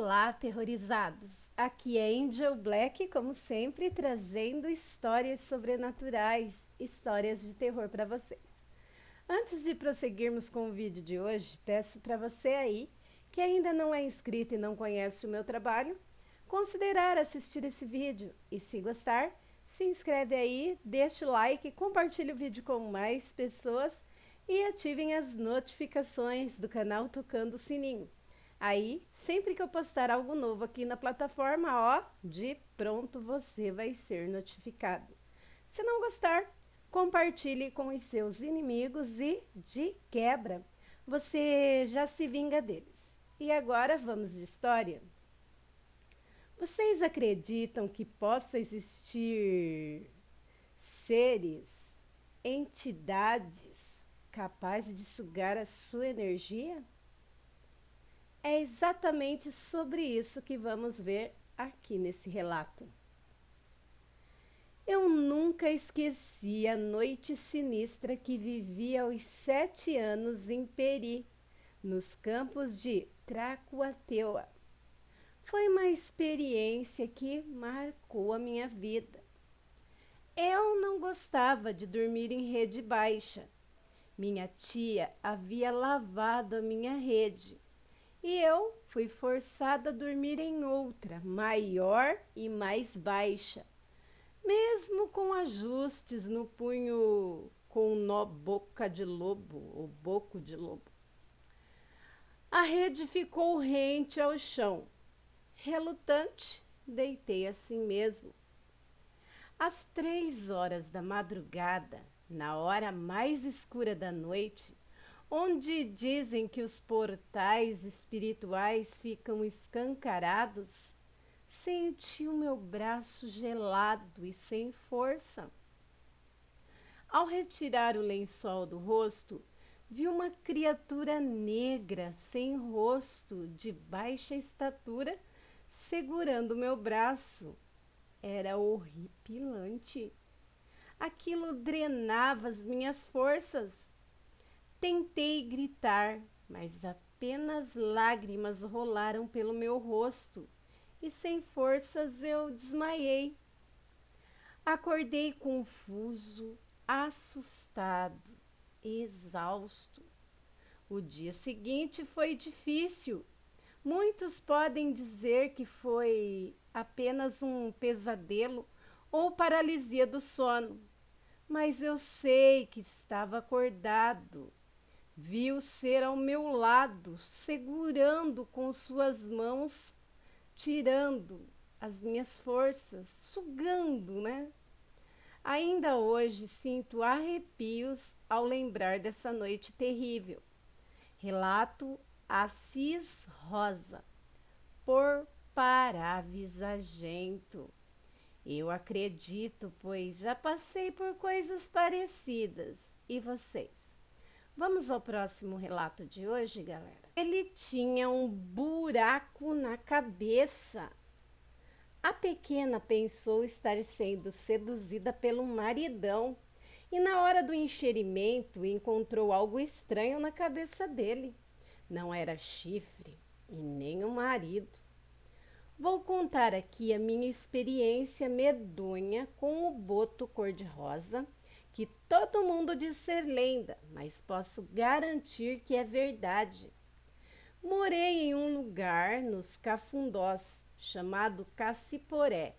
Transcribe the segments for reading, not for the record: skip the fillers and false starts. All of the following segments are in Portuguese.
Olá, aterrorizados! Aqui é Angel Black, como sempre, trazendo histórias sobrenaturais, histórias de terror para vocês. Antes de prosseguirmos com o vídeo de hoje, peço para você aí, que ainda não é inscrito e não conhece o meu trabalho, considerar assistir esse vídeo e, se gostar, se inscreve aí, deixa o like, compartilhe o vídeo com mais pessoas e ativem as notificações do canal tocando o sininho. Aí, sempre que eu postar algo novo aqui na plataforma, ó, de pronto você vai ser notificado. Se não gostar, compartilhe com os seus inimigos e, de quebra, você já se vinga deles. E agora vamos de história? Vocês acreditam que possa existir seres, entidades capazes de sugar a sua energia? É exatamente sobre isso que vamos ver aqui nesse relato. Eu nunca esqueci a noite sinistra que vivi aos 7 anos em Peri, nos campos de Tracuateua. Foi uma experiência que marcou a minha vida. Eu não gostava de dormir em rede baixa. Minha tia havia lavado a minha rede. E eu fui forçada a dormir em outra, maior e mais baixa, mesmo com ajustes no punho com nó boca de lobo ou boco de lobo. A rede ficou rente ao chão. Relutante, deitei assim mesmo. Às 3 horas da madrugada, na hora mais escura da noite, onde dizem que os portais espirituais ficam escancarados, senti o meu braço gelado e sem força. Ao retirar o lençol do rosto, vi uma criatura negra, sem rosto, de baixa estatura, segurando meu braço. Era horripilante. Aquilo drenava as minhas forças. Tentei gritar, mas apenas lágrimas rolaram pelo meu rosto e sem forças eu desmaiei. Acordei confuso, assustado, exausto. O dia seguinte foi difícil. Muitos podem dizer que foi apenas um pesadelo ou paralisia do sono, mas eu sei que estava acordado. Vi o ser ao meu lado, segurando com suas mãos, tirando as minhas forças, sugando, né? Ainda hoje sinto arrepios ao lembrar dessa noite terrível. Relato Assis Rosa, por Paravisagento. Eu acredito, pois já passei por coisas parecidas. E vocês? Vamos ao próximo relato de hoje, galera. Ele tinha um buraco na cabeça. A pequena pensou estar sendo seduzida pelo maridão e na hora do enxerimento encontrou algo estranho na cabeça dele. Não era chifre e nem o marido. Vou contar aqui a minha experiência medonha com o boto cor-de-rosa, que todo mundo diz ser lenda, mas posso garantir que é verdade. Morei em um lugar nos Cafundós, chamado Cassiporé,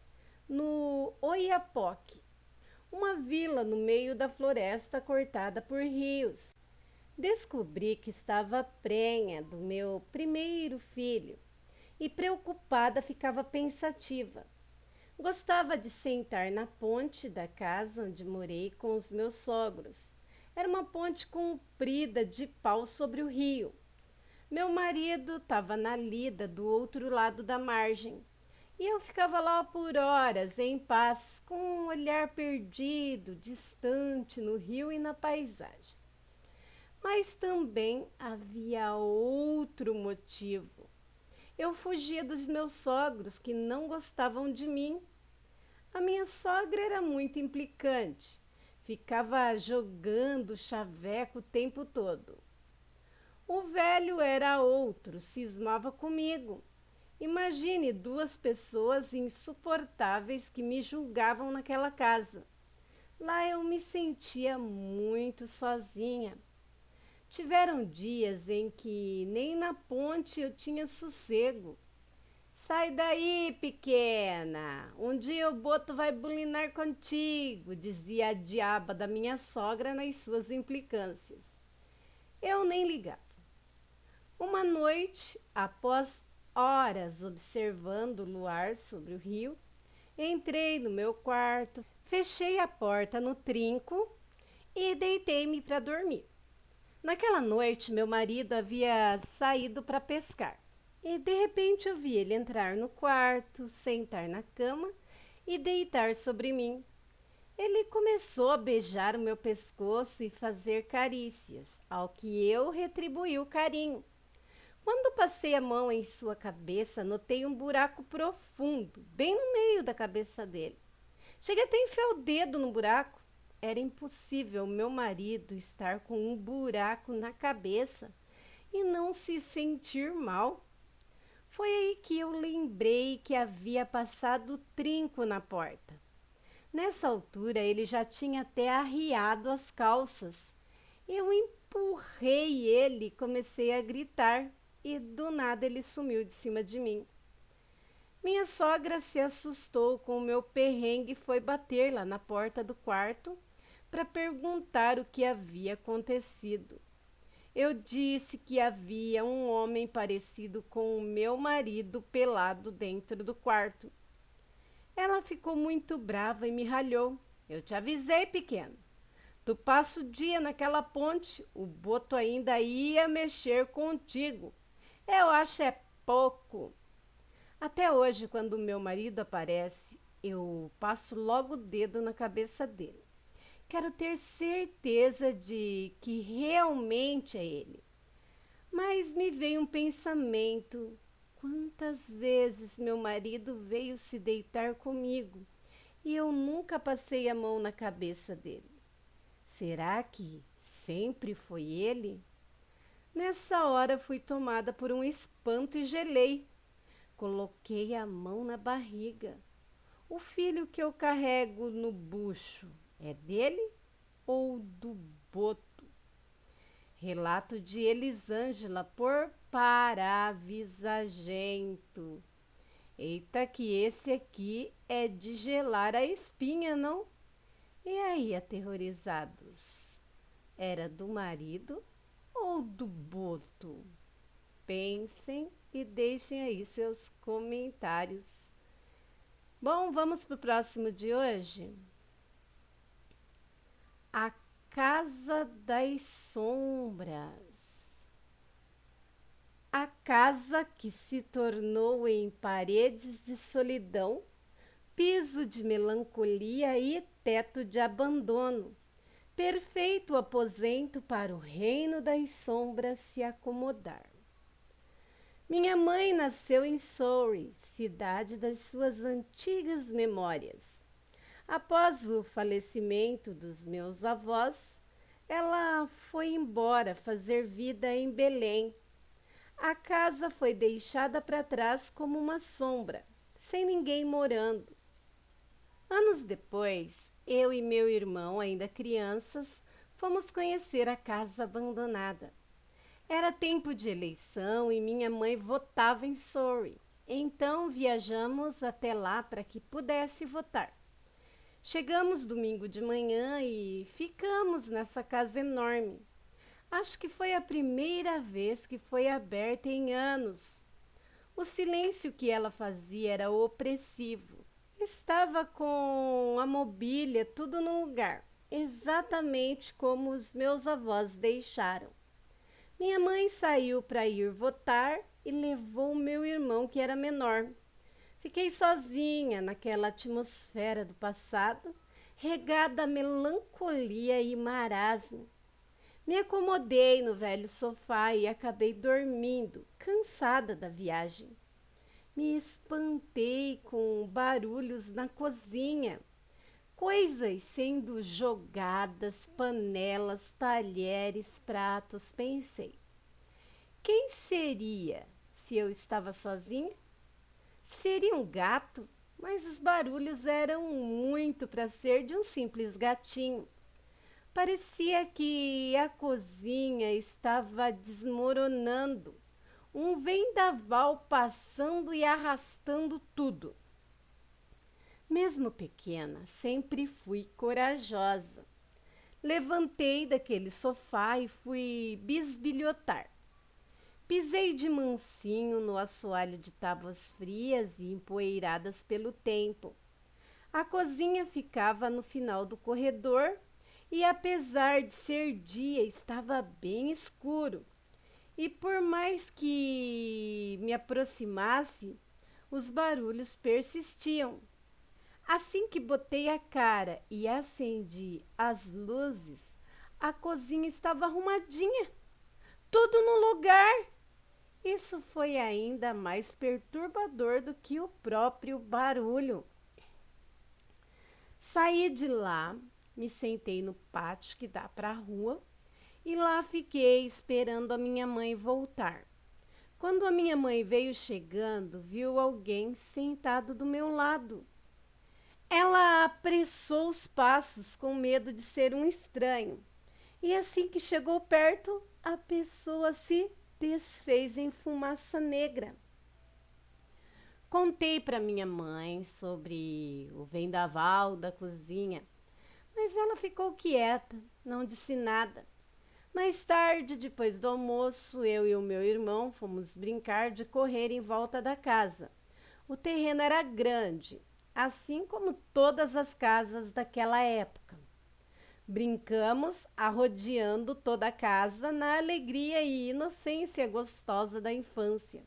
no Oiapoque, uma vila no meio da floresta cortada por rios. Descobri que estava prenha do meu primeiro filho e preocupada ficava pensativa. Gostava de sentar na ponte da casa onde morei com os meus sogros. Era uma ponte comprida de pau sobre o rio. Meu marido estava na lida do outro lado da margem. E eu ficava lá por horas, em paz, com um olhar perdido, distante no rio e na paisagem. Mas também havia outro motivo. Eu fugia dos meus sogros que não gostavam de mim. A minha sogra era muito implicante. Ficava jogando chaveco o tempo todo. O velho era outro, cismava comigo. Imagine duas pessoas insuportáveis que me julgavam naquela casa. Lá eu me sentia muito sozinha. Tiveram dias em que nem na ponte eu tinha sossego. Sai daí, pequena! Um dia o boto vai bulinar contigo, dizia a diaba da minha sogra nas suas implicâncias. Eu nem ligava. Uma noite, após horas observando o luar sobre o rio, entrei no meu quarto, fechei a porta no trinco e deitei-me para dormir. Naquela noite, meu marido havia saído para pescar e de repente eu vi ele entrar no quarto, sentar na cama e deitar sobre mim. Ele começou a beijar o meu pescoço e fazer carícias, ao que eu retribuí o carinho. Quando passei a mão em sua cabeça, notei um buraco profundo, bem no meio da cabeça dele. Cheguei até a enfiar o dedo no buraco. Era impossível meu marido estar com um buraco na cabeça e não se sentir mal. Foi aí que eu lembrei que havia passado o trinco na porta. Nessa altura, ele já tinha até arriado as calças. Eu empurrei ele e comecei a gritar, e do nada ele sumiu de cima de mim. Minha sogra se assustou com o meu perrengue e foi bater lá na porta do quarto para perguntar o que havia acontecido. Eu disse que havia um homem parecido com o meu marido pelado dentro do quarto. Ela ficou muito brava e me ralhou. Eu te avisei, pequeno. Tu passa o dia naquela ponte, o boto ainda ia mexer contigo. Eu acho é pouco. Até hoje, quando o meu marido aparece, eu passo logo o dedo na cabeça dele. Quero ter certeza de que realmente é ele. Mas me veio um pensamento. Quantas vezes meu marido veio se deitar comigo e eu nunca passei a mão na cabeça dele? Será que sempre foi ele? Nessa hora fui tomada por um espanto e gelei. Coloquei a mão na barriga. O filho que eu carrego no bucho é dele ou do boto? Relato de Elisângela por Paravisagento. Eita, que esse aqui é de gelar a espinha, não? E aí, aterrorizados? Era do marido ou do boto? Pensem e deixem aí seus comentários. Bom, vamos para o próximo de hoje? A Casa das Sombras. A casa que se tornou em paredes de solidão, piso de melancolia e teto de abandono. Perfeito aposento para o reino das sombras se acomodar. Minha mãe nasceu em Surrey, cidade das suas antigas memórias. Após o falecimento dos meus avós, ela foi embora fazer vida em Belém. A casa foi deixada para trás como uma sombra, sem ninguém morando. Anos depois, eu e meu irmão, ainda crianças, fomos conhecer a casa abandonada. Era tempo de eleição e minha mãe votava em Surrey. Então viajamos até lá para que pudesse votar. Chegamos domingo de manhã e ficamos nessa casa enorme. Acho que foi a primeira vez que foi aberta em anos. O silêncio que ela fazia era opressivo. Estava com a mobília tudo no lugar, exatamente como os meus avós deixaram. Minha mãe saiu para ir votar e levou meu irmão, que era menor. Fiquei sozinha naquela atmosfera do passado, regada a melancolia e marasmo. Me acomodei no velho sofá e acabei dormindo, cansada da viagem. Me espantei com barulhos na cozinha, coisas sendo jogadas, panelas, talheres, pratos. Pensei, quem seria se eu estava sozinha? Seria um gato, mas os barulhos eram muito para ser de um simples gatinho. Parecia que a cozinha estava desmoronando, um vendaval passando e arrastando tudo. Mesmo pequena, sempre fui corajosa. Levantei daquele sofá e fui bisbilhotar. Pisei de mansinho no assoalho de tábuas frias e empoeiradas pelo tempo. A cozinha ficava no final do corredor e, apesar de ser dia, estava bem escuro. E por mais que me aproximasse, os barulhos persistiam. Assim que botei a cara e acendi as luzes, a cozinha estava arrumadinha, tudo no lugar. Isso foi ainda mais perturbador do que o próprio barulho. Saí de lá, me sentei no pátio que dá para a rua e lá fiquei esperando a minha mãe voltar. Quando a minha mãe veio chegando, viu alguém sentado do meu lado. Ela apressou os passos com medo de ser um estranho. E assim que chegou perto, a pessoa se desfez em fumaça negra. Contei para minha mãe sobre o vendaval da cozinha, mas ela ficou quieta, não disse nada. Mais tarde, depois do almoço, eu e o meu irmão fomos brincar de correr em volta da casa. O terreno era grande, assim como todas as casas daquela época. Brincamos arrodeando toda a casa na alegria e inocência gostosa da infância.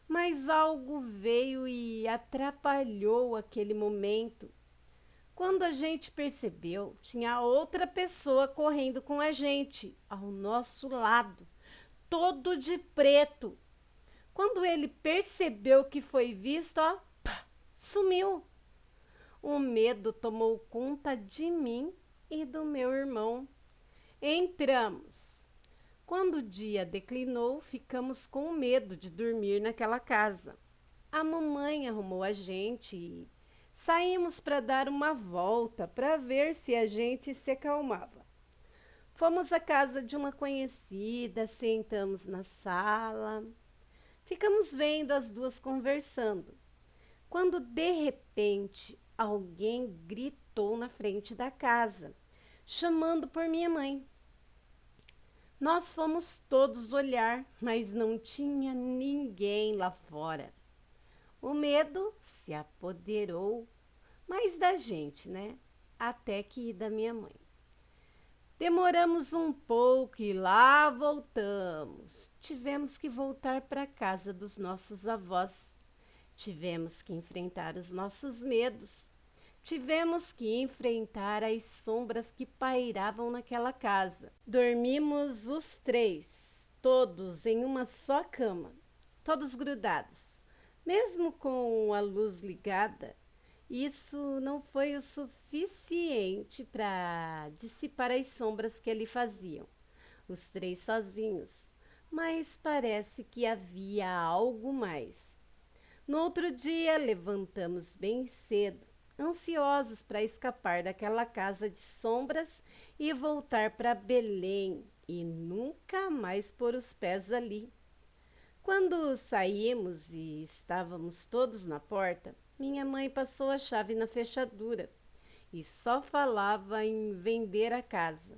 Mas algo veio e atrapalhou aquele momento. Quando a gente percebeu, tinha outra pessoa correndo com a gente, ao nosso lado, todo de preto. Quando ele percebeu que foi visto, pá, sumiu. O medo tomou conta de mim e do meu irmão. Entramos. Quando o dia declinou, ficamos com medo de dormir naquela casa. A mamãe arrumou a gente e saímos para dar uma volta para ver se a gente se acalmava. Fomos à casa de uma conhecida, sentamos na sala. Ficamos vendo as duas conversando, quando de repente alguém gritou na frente da casa, chamando por minha mãe. Nós fomos todos olhar, mas não tinha ninguém lá fora. O medo se apoderou mais da gente, né? Até que da minha mãe. Demoramos um pouco e lá voltamos. Tivemos que voltar para a casa dos nossos avós. Tivemos que enfrentar os nossos medos. Tivemos que enfrentar as sombras que pairavam naquela casa. Dormimos os três, todos em uma só cama, todos grudados. Mesmo com a luz ligada, isso não foi o suficiente para dissipar as sombras que ali faziam. Os três sozinhos, mas parece que havia algo mais. No outro dia, levantamos bem cedo, ansiosos para escapar daquela casa de sombras e voltar para Belém e nunca mais pôr os pés ali. Quando saímos e estávamos todos na porta, minha mãe passou a chave na fechadura e só falava em vender a casa.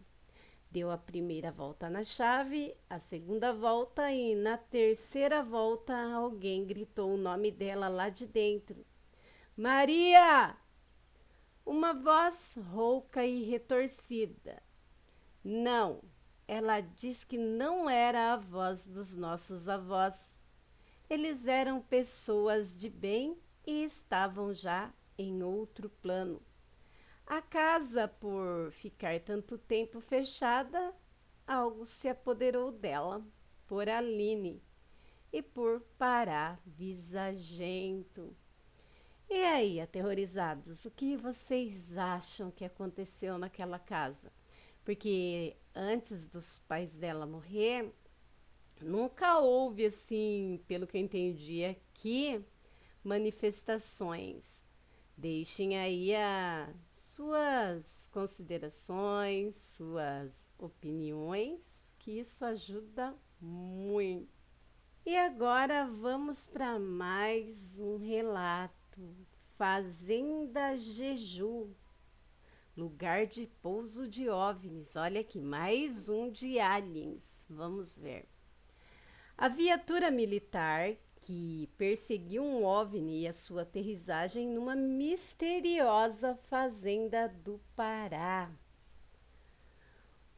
Deu a primeira volta na chave, a segunda volta e na terceira volta alguém gritou o nome dela lá de dentro. Maria! Uma voz rouca e retorcida. Não, ela diz que não era a voz dos nossos avós. Eles eram pessoas de bem e estavam já em outro plano. A casa, por ficar tanto tempo fechada, algo se apoderou dela, por Aline e por Pará Visagento. E aí, aterrorizados, o que vocês acham que aconteceu naquela casa? Porque antes dos pais dela morrer, nunca houve assim, pelo que eu entendi aqui, manifestações. Deixem aí as suas considerações, suas opiniões, que isso ajuda muito. E agora vamos para mais um relato. Fazenda Jeju, lugar de pouso de OVNIs. Olha aqui, mais um de aliens. Vamos ver. A viatura militar que perseguiu um OVNI e a sua aterrissagem numa misteriosa fazenda do Pará.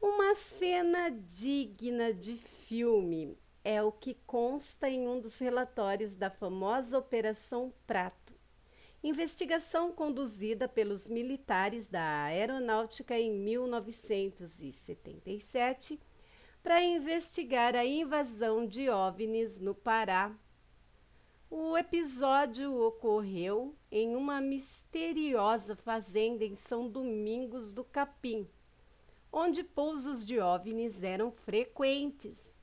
Uma cena digna de filme é o que consta em um dos relatórios da famosa Operação Prato, investigação conduzida pelos militares da Aeronáutica em 1977 para investigar a invasão de OVNIs no Pará. O episódio ocorreu em uma misteriosa fazenda em São Domingos do Capim, onde pousos de OVNIs eram frequentes.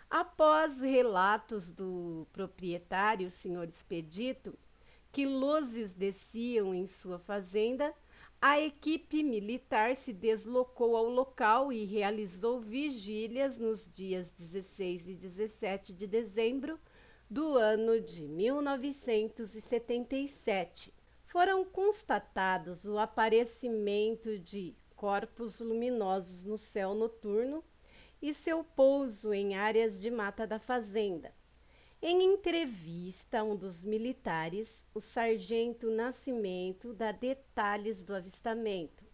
Após relatos do proprietário, Sr. Expedito, que luzes desciam em sua fazenda, a equipe militar se deslocou ao local e realizou vigílias nos dias 16 e 17 de dezembro do ano de 1977. Foram constatados o aparecimento de corpos luminosos no céu noturno e seu pouso em áreas de mata da fazenda. Em entrevista a um dos militares, o sargento Nascimento dá detalhes do avistamento.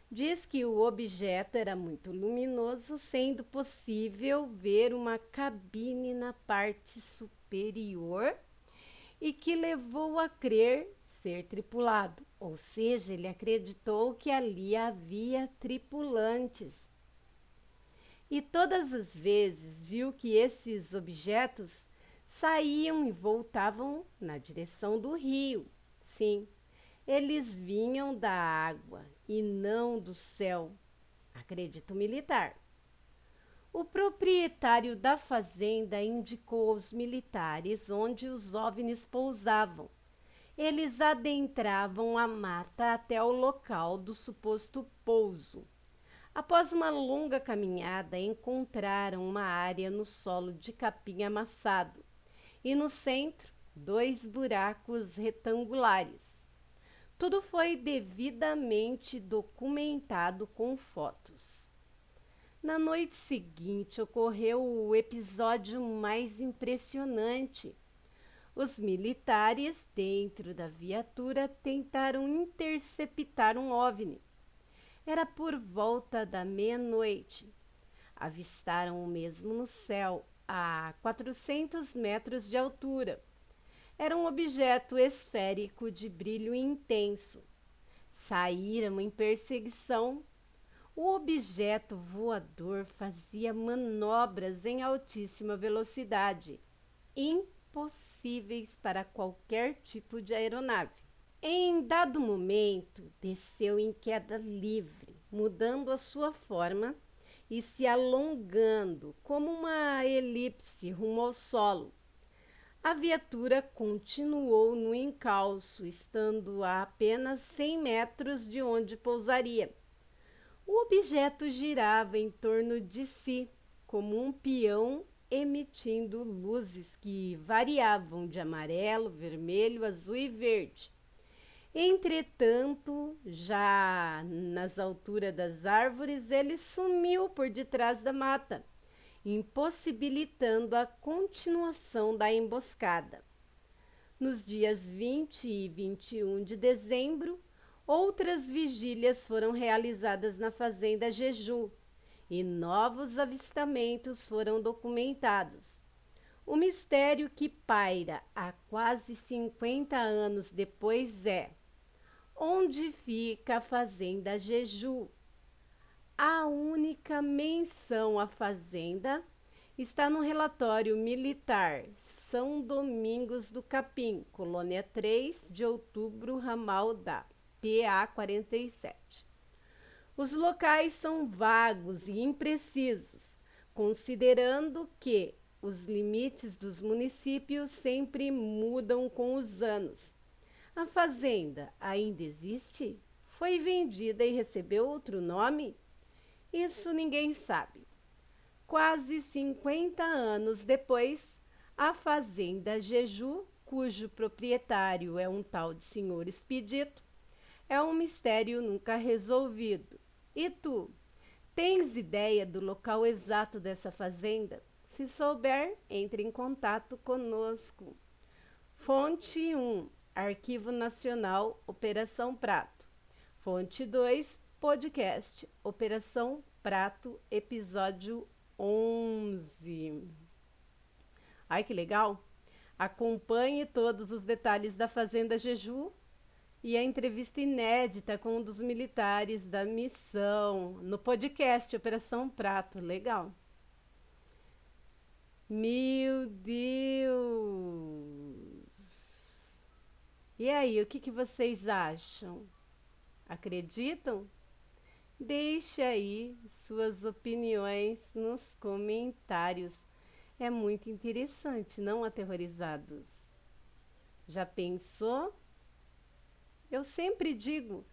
Diz que o objeto era muito luminoso, sendo possível ver uma cabine na parte superior e que levou a crer ser tripulado, ou seja, ele acreditou que ali havia tripulantes. E todas as vezes viu que esses objetos saíam e voltavam na direção do rio. Sim, eles vinham da água e não do céu, acredita o militar. O proprietário da fazenda indicou aos militares onde os OVNIs pousavam. Eles adentravam a mata até o local do suposto pouso. Após uma longa caminhada, encontraram uma área no solo de capim amassado e no centro, 2 buracos retangulares. Tudo foi devidamente documentado com fotos. Na noite seguinte, ocorreu o episódio mais impressionante. Os militares, dentro da viatura, tentaram interceptar um OVNI. Era por volta da meia-noite. Avistaram o mesmo no céu, a 400 metros de altura. Era um objeto esférico de brilho intenso. Saíram em perseguição. O objeto voador fazia manobras em altíssima velocidade, impossíveis para qualquer tipo de aeronave. Em dado momento, desceu em queda livre, mudando a sua forma e se alongando como uma elipse rumo ao solo. A viatura continuou no encalço, estando a apenas 100 metros de onde pousaria. O objeto girava em torno de si, como um peão, emitindo luzes que variavam de amarelo, vermelho, azul e verde. Entretanto, já nas alturas das árvores, ele sumiu por detrás da mata, impossibilitando a continuação da emboscada. Nos dias 20 e 21 de dezembro, outras vigílias foram realizadas na fazenda Jeju e novos avistamentos foram documentados. O mistério que paira há quase 50 anos depois é: onde fica a fazenda Jeju? A única menção à fazenda está no relatório militar São Domingos do Capim, colônia 3 de outubro, ramal da PA 47. Os locais são vagos e imprecisos, considerando que os limites dos municípios sempre mudam com os anos. A fazenda ainda existe? Foi vendida e recebeu outro nome? Isso ninguém sabe. Quase 50 anos depois, a fazenda Jeju, cujo proprietário é um tal de Senhor Expedito, é um mistério nunca resolvido. E tu, tens ideia do local exato dessa fazenda? Se souber, entre em contato conosco. Fonte 1, Arquivo Nacional, Operação Prato. Fonte 2, podcast, Operação Prato, episódio 11. Ai, que legal! Acompanhe todos os detalhes da Fazenda Jeju e a entrevista inédita com um dos militares da missão no podcast Operação Prato. Legal! Meu Deus! E aí, o que vocês acham? Acreditam? Deixe aí suas opiniões nos comentários. É muito interessante, não, aterrorizados? Já pensou? Eu sempre digo,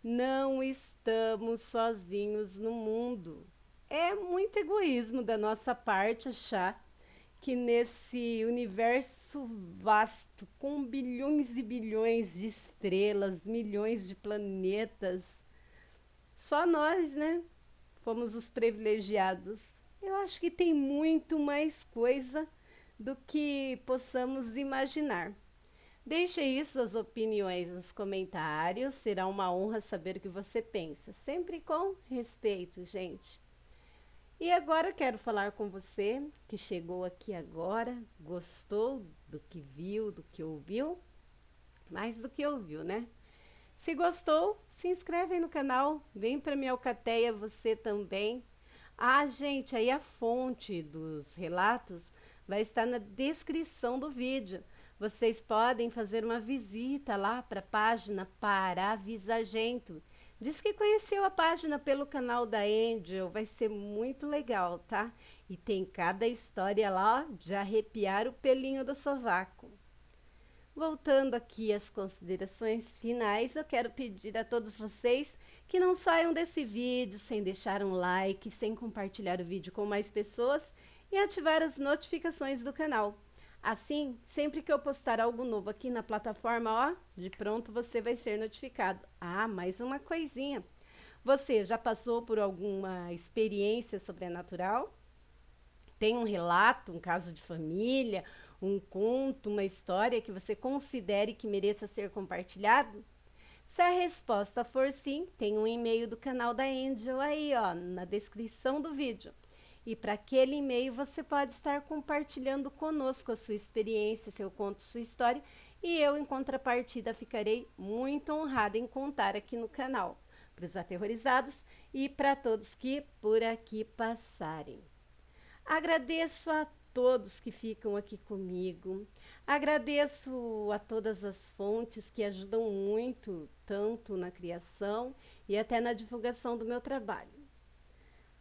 não estamos sozinhos no mundo. É muito egoísmo da nossa parte achar que nesse universo vasto, com bilhões e bilhões de estrelas, milhões de planetas, só nós, né? Fomos os privilegiados. Eu acho que tem muito mais coisa do que possamos imaginar. Deixe aí suas opiniões nos comentários. Será uma honra saber o que você pensa. Sempre com respeito, gente. E agora quero falar com você que chegou aqui agora, gostou do que viu, do que ouviu? Mais do que ouviu, né? Se gostou, se inscreve aí no canal, vem para minha alcateia você também. Ah, gente, aí a fonte dos relatos vai estar na descrição do vídeo. Vocês podem fazer uma visita lá para a página Paravizagento. Diz que conheceu a página pelo canal da Angel, vai ser muito legal, tá? E tem cada história lá de arrepiar o pelinho do sovaco. Voltando aqui às considerações finais, eu quero pedir a todos vocês que não saiam desse vídeo sem deixar um like, sem compartilhar o vídeo com mais pessoas e ativar as notificações do canal. Assim, sempre que eu postar algo novo aqui na plataforma, ó, de pronto você vai ser notificado. Ah, mais uma coisinha. Você já passou por alguma experiência sobrenatural? Tem um relato, um caso de família, um conto, uma história que você considere que mereça ser compartilhado? Se a resposta for sim, tem um e-mail do canal da Angel aí, ó, na descrição do vídeo. E para aquele e-mail você pode estar compartilhando conosco a sua experiência, seu conto, sua história, e eu, em contrapartida, ficarei muito honrada em contar aqui no canal, para os aterrorizados e para todos que por aqui passarem. Agradeço a todos que ficam aqui comigo. Agradeço a todas as fontes que ajudam muito, tanto na criação e até na divulgação do meu trabalho.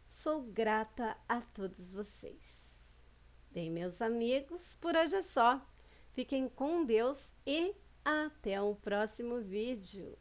Sou grata a todos vocês. Bem, meus amigos, por hoje é só. Fiquem com Deus e até o próximo vídeo.